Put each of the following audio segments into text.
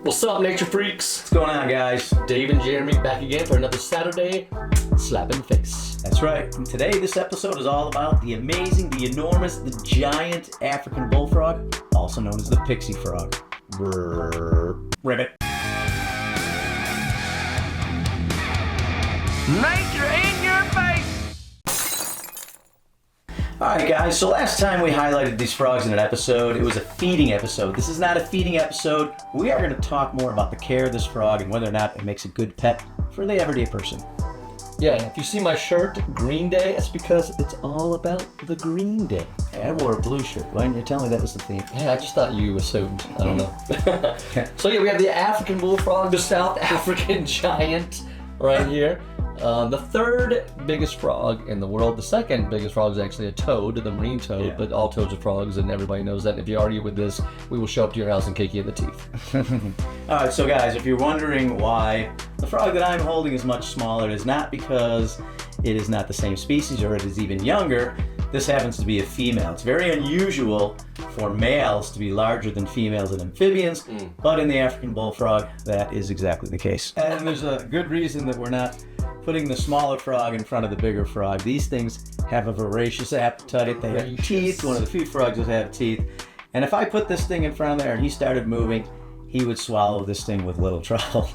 What's up, nature freaks? What's going on, guys? Dave and Jeremy back again for another Saturday slap in the face. That's right. And today, this episode is all about the amazing, the enormous, the giant African bullfrog, also known as the Pixie frog. Brrr. Ribbit. Nature in your face! Alright, guys, so last time we highlighted these frogs in an episode, it was a feeding episode. This is not a feeding episode. We are going to talk more about the care of this frog and whether or not it makes a good pet for the everyday person. Yeah, if you see my shirt, Green Day, it's because it's all about the Green Day. Hey, I wore a blue shirt. Why didn't you tell me that was the theme? Yeah, I just thought you assumed. I don't know. So yeah, we have the African bullfrog, the South African giant right here. The third biggest frog in the world. The second biggest frog is actually a toad, the marine toad, Yeah. but all toads are frogs, and everybody knows that. If you argue with this, we will show up to your house and kick you in the teeth. Alright, so guys, if you're wondering why the frog that I'm holding is much smaller, it is not because it is not the same species or it is even younger. This happens to be a female. It's very unusual for males to be larger than females in amphibians, but in the African bullfrog, that is exactly the case. And there's a good reason that we're not putting the smaller frog in front of the bigger frog. These things have a voracious appetite. They have teeth, one of the few frogs that have teeth. And if I put this thing in front of there and he started moving, he would swallow this thing with little trouble.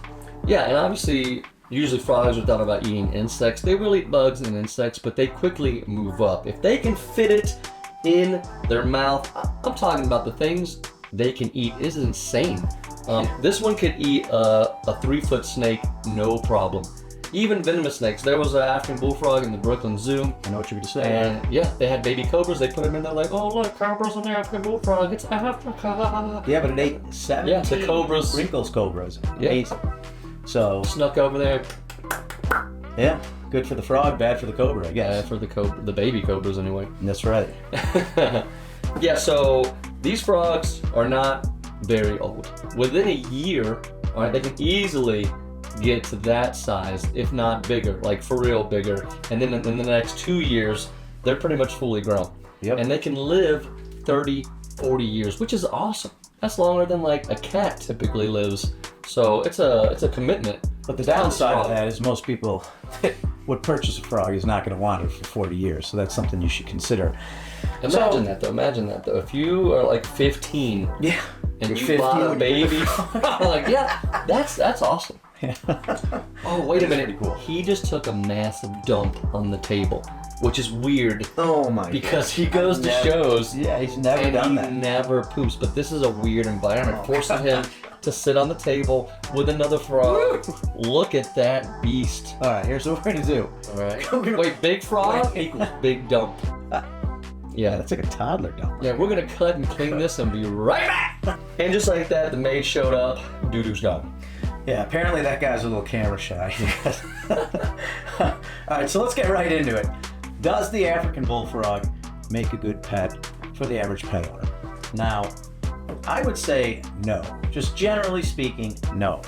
Yeah, and obviously, usually frogs are thought about eating insects. They will eat bugs and insects, but they quickly move up. If they can fit it in their mouth, I'm talking about the things they can eat. This is insane. This one could eat a 3-foot snake, no problem. Even venomous snakes. There was an African bullfrog in the Brooklyn Zoo. I know what you're going to say. And yeah, they had baby cobras. They put them in there like, oh look, cobras and the African bullfrog. It's Africa. Yeah, but it ate 17 Yeah, the cobras. Wrinkles cobras. Yeah. Amazing. So, Snuck over there. yeah, good for the frog, bad for the cobra, I guess. For the baby cobras anyway. That's right. Yeah, so these frogs are not very old. Within a year, all right, they can easily get to that size, if not bigger, like for real bigger. And then in the next 2 years, they're pretty much fully grown. Yep. And they can live 30, 40 years, which is awesome. That's longer than like a cat typically lives. So it's a commitment. But the downside of that is most people would purchase a frog is not going to want it for 40 years. So that's something you should consider. Imagine that though. If you are like 15 Yeah. and You're you buy 15. a baby, like yeah, that's awesome. Oh, wait a minute. Cool. He just took a massive dump on the table, which is weird Oh my because he goes to shows Yeah, he's never and done he that. never poops. But this is a weird environment, forcing him to sit on the table with another frog. Look at that beast. All right, here's what we're going to do. All right. Wait, big frog equals big dump. Yeah, that's like a toddler dump. Yeah, we're gonna cut and clean this and be right back. And just like that, the maid showed up. Doo-doo's gone. Yeah, apparently that guy's a little camera shy. All right, so let's get right into it. Does the African bullfrog make a good pet for the average pet owner? Now, I would say no. Just generally speaking, no.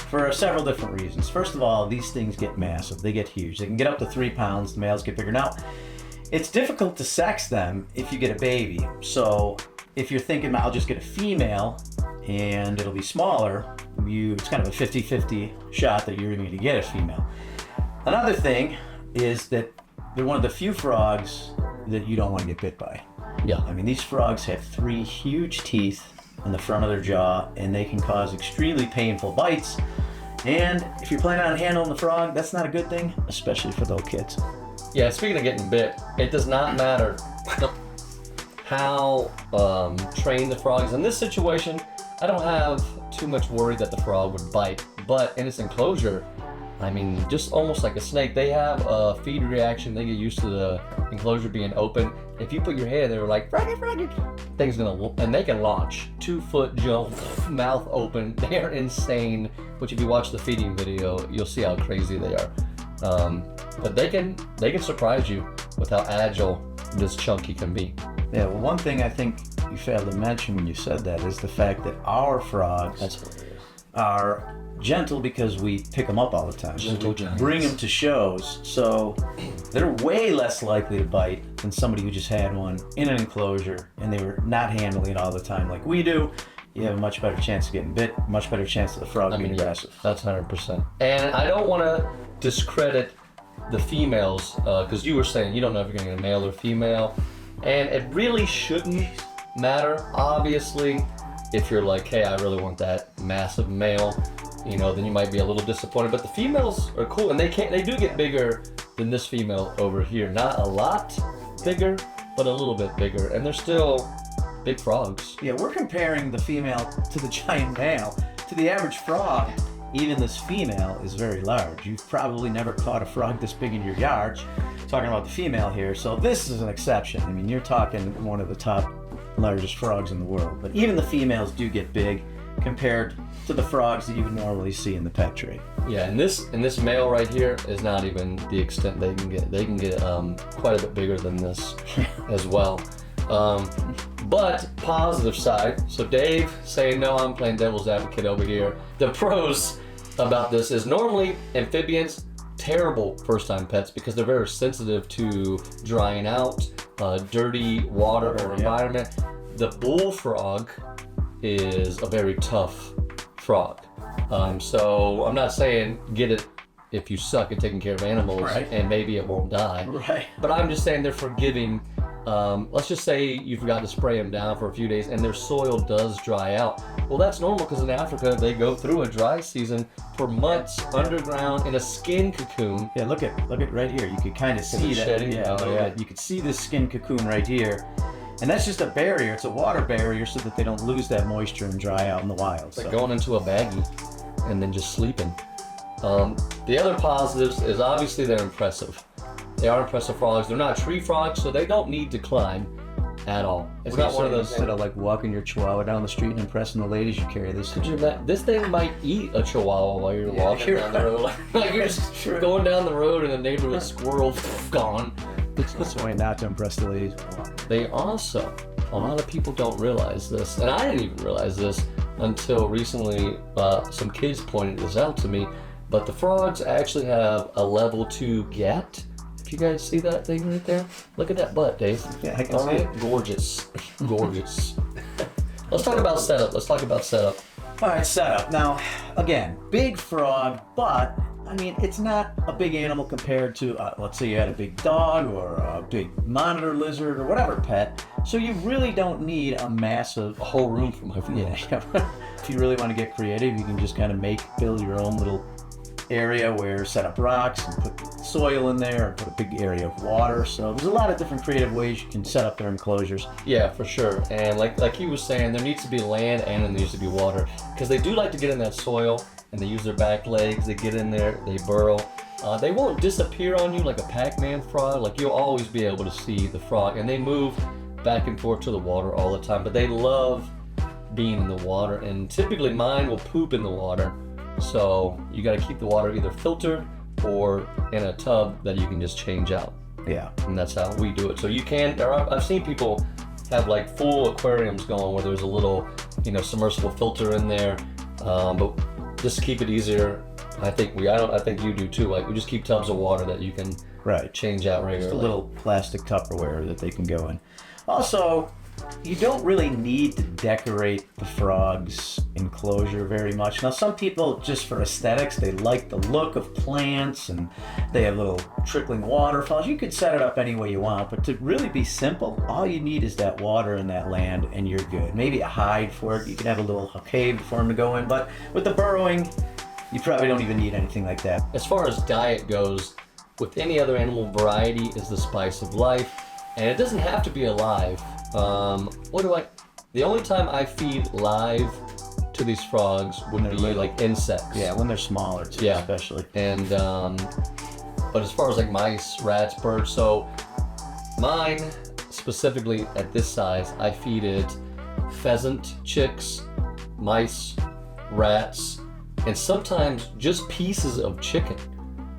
For several different reasons. First of all, these things get massive. They get huge. They can get up to 3 pounds. The males get bigger. Now, it's difficult to sex them if you get a baby. So if you're thinking, I'll just get a female and it'll be smaller, it's kind of a 50-50 shot that you're going to get a female. Another thing is that they're one of the few frogs that you don't want to get bit by. Yeah. I mean, these frogs have 3 huge teeth in the front of their jaw, and they can cause extremely painful bites. And if you're planning on handling the frog, that's not a good thing, especially for little kids. Yeah, speaking of getting bit, it does not matter how trained the frog is. In this situation, I don't have too much worry that the frog would bite, but in its enclosure, I mean, just almost like a snake, they have a feed reaction. They get used to the enclosure being open. If you put your head, they were like, froggy, thing's gonna, and they can launch 2-foot jump, mouth open. They are insane. Which if you watch the feeding video, you'll see how crazy they are. But they can surprise you with how agile this chunky can be. Yeah, well, one thing I think you failed to mention when you said that is the fact that our frogs That's hilarious. are gentle because we pick them up all the time. Gentle giants. Bring them to shows, so they're way less likely to bite than somebody who just had one in an enclosure and they were not handling it all the time like we do. you have a much better chance of getting bit, much better chance of the frog being aggressive. That's 100%. And I don't want to discredit the females, because you were saying you don't know if you're going to get a male or female, and it really shouldn't matter. Obviously, if you're like, hey, I really want that massive male, you know, then you might be a little disappointed. But the females are cool, and they do get bigger than this female over here. Not a lot bigger, but a little bit bigger, and they're still big frogs. Yeah, we're comparing the female to the giant male. To the average frog, even this female is very large. You've probably never caught a frog this big in your yard. Talking about the female here, so this is an exception. I mean, you're talking one of the top largest frogs in the world. But even the females do get big compared to the frogs that you would normally see in the pet trade. Yeah, and this male right here is not even the extent they can get. They can get quite a bit bigger than this as well. But positive side, so Dave saying no, I'm playing devil's advocate over here. The pros about this is normally amphibians, terrible first-time pets because they're very sensitive to drying out, dirty water or environment. The bullfrog is a very tough frog. So I'm not saying get it if you suck at taking care of animals, and maybe it won't die. Right. But I'm just saying they're forgiving. Let's just say you forgot to spray them down for a few days and their soil does dry out. Well, that's normal because in Africa they go through a dry season for months underground in a skin cocoon. Yeah, look at right here. You could kind of see that. Shedding. Yeah, you could see this skin cocoon right here. And that's just a barrier. It's a water barrier so that they don't lose that moisture and dry out in the wild. It's like going into a baggie and then just sleeping. The other positives is obviously they're impressive. They are impressive frogs. They're not tree frogs, so they don't need to climb at all. It's not one of those instead of like walking your chihuahua down the street and impressing the ladies, you carry this. This thing might eat a chihuahua while you're walking down the road. Like you're just going down the road and the neighborhood squirrel gone. It's a way not to impress the ladies. They also, a lot of people don't realize this, and I didn't even realize this until recently. Some kids pointed this out to me, but the frogs actually have a level 2 gat. You guys see that thing right there? Look at that butt, Dave. Yeah, I can see it. Gorgeous. Gorgeous. Let's talk about setup. All right, setup. Now, again, big frog, but, I mean, it's not a big animal compared to, let's say you had a big dog or a big monitor lizard or whatever pet. So you really don't need a massive... A whole room for my food. Yeah. If you really want to get creative, you can just kind of build your own little area where set up rocks and put soil in there and put a big area of water. So there's a lot of different creative ways you can set up their enclosures. Yeah, for sure. And like he was saying, there needs to be land and there needs to be water because they do like to get in that soil and they use their back legs. They get in there, they burrow. They won't disappear on you like a Pac-Man frog. Like you'll always be able to see the frog, and they move back and forth to the water all the time. But they love being in the water, and typically mine will poop in the water. So you got to keep the water either filtered or in a tub that you can just change out. Yeah. And that's how we do it. So you can, I've seen people have like full aquariums going where there's a little, submersible filter in there. But just to keep it easier, I think you do too. Like we just keep tubs of water that you can change out regularly. Just a little plastic Tupperware that they can go in. Also, you don't really need to decorate the frog's enclosure very much. Now, some people, just for aesthetics, they like the look of plants and they have little trickling waterfalls. You could set it up any way you want, but to really be simple, all you need is that water and that land and you're good. Maybe a hide for it. You can have a little cave for them to go in, but with the burrowing, you probably don't even need anything like that. As far as diet goes, with any other animal, variety is the spice of life, and it doesn't have to be alive. The only time I feed live to these frogs would be like insects. Yeah, when they're smaller too, especially. And but as far as like mice, rats, birds, so mine specifically at this size, I feed it pheasant chicks, mice, rats, and sometimes just pieces of chicken.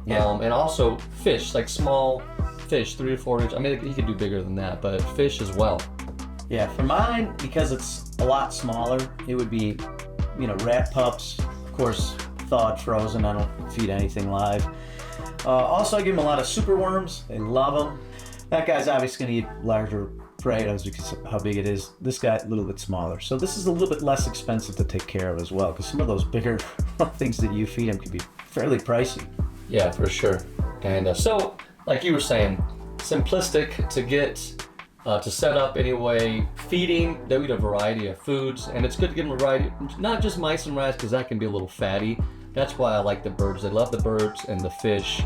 And also fish, like small fish, 3 to 4 inches. I mean, he could do bigger than that, but fish as well. Yeah, for mine, because it's a lot smaller, it would be, rat pups, of course, thawed, frozen. I don't feed anything live. Also, I give them a lot of super worms. They love them. That guy's obviously going to eat larger Fredos because of how big it is. This guy a little bit smaller. So this is a little bit less expensive to take care of as well, because some of those bigger things that you feed them can be fairly pricey. Yeah, for sure. And so, like you were saying, simplistic to get to set up anyway. Feeding, they eat a variety of foods, and it's good to give them a variety, not just mice and rats, because that can be a little fatty. That's why I like the birds. They love the birds and the fish.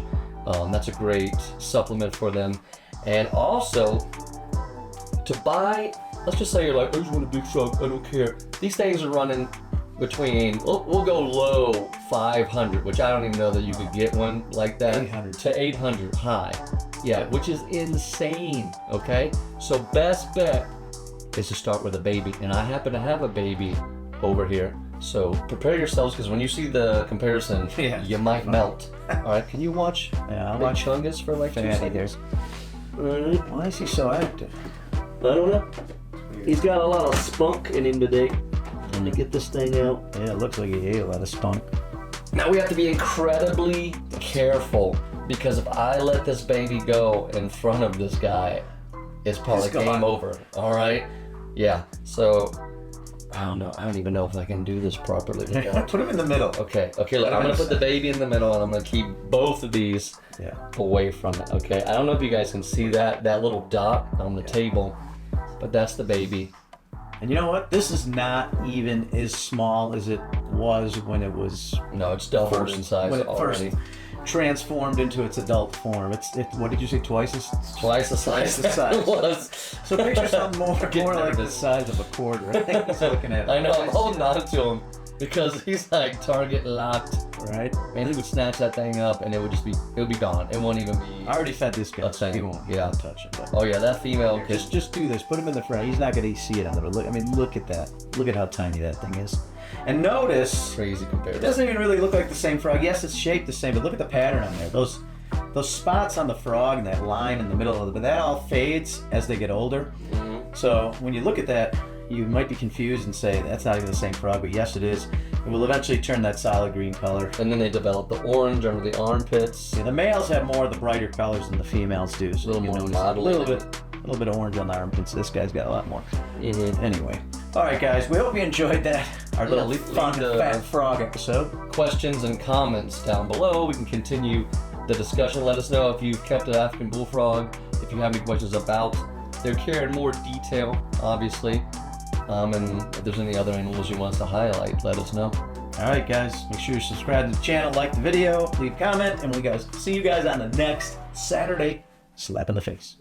That's a great supplement for them. And also, to buy, let's just say you're like, I just want a big truck, I don't care. These things are running between, we'll go low 500, which I don't even know that you could get one like that, 800. to 800 high. Yeah, which is insane, okay? So best bet is to start with a baby. And I happen to have a baby over here. So prepare yourselves, because when you see the comparison, Yeah. you might melt. All right, can you watch Yeah, I'll Big watch Chungus for like 2 Fatty seconds? there. Why is he so active? I don't know. He's got a lot of spunk in him today. Let me get this thing out. Yeah, it looks like he ate a lot of spunk. Now we have to be incredibly careful, because if I let this baby go in front of this guy, it's probably He's gone. game over. All right? Yeah. So I don't know. I don't even know if I can do this properly. Put him in the middle. Okay. Look, I'm gonna put the baby in the middle, and I'm gonna keep both of these Yeah. away from it. Okay. I don't know if you guys can see that little dot on the table, but that's the baby. And you know what? This is not even as small as it was when it was No, it's doubled in size when it already. first transformed into its adult form. What did you say? Twice the size. Twice the size it was. So picture something more Getting like the nervous. size of a quarter. I think he's looking at it. I know, I'm holding on to him because he's like target locked. Right? Man, he would snatch that thing up and it would be gone. It won't even be. I already fed this guy. A thing. He won't touch him. But Oh yeah, that female could. just do this. Put him in the front. He's not going to see it on the. Look at that. Look at how tiny that thing is. And notice. Crazy It comparison. doesn't even really look like the same frog. Yes, it's shaped the same, but look at the pattern on there. Those spots on the frog and that line in the middle of it, but that all fades as they get older. So when you look at that, you might be confused and say that's not even the same frog, but yes, it is. It will eventually turn that solid green color. And then they develop the orange under the armpits. Yeah, the males have more of the brighter colors than the females do. So A little you more notice modelly. a little bit of orange on the armpits. This guy's got a lot more. Mhm. Anyway, all right, guys. We hope you enjoyed that. Our little leave fun the- fat frog episode. Questions and comments down below. We can continue the discussion. Let us know if you've kept an African bullfrog. If you have any questions about their care in more detail, obviously. And if there's any other animals you want us to highlight, let us know. All right, guys. Make sure you subscribe to the channel, like the video, leave a comment, and we guys see you guys on the next Saturday slap in the face.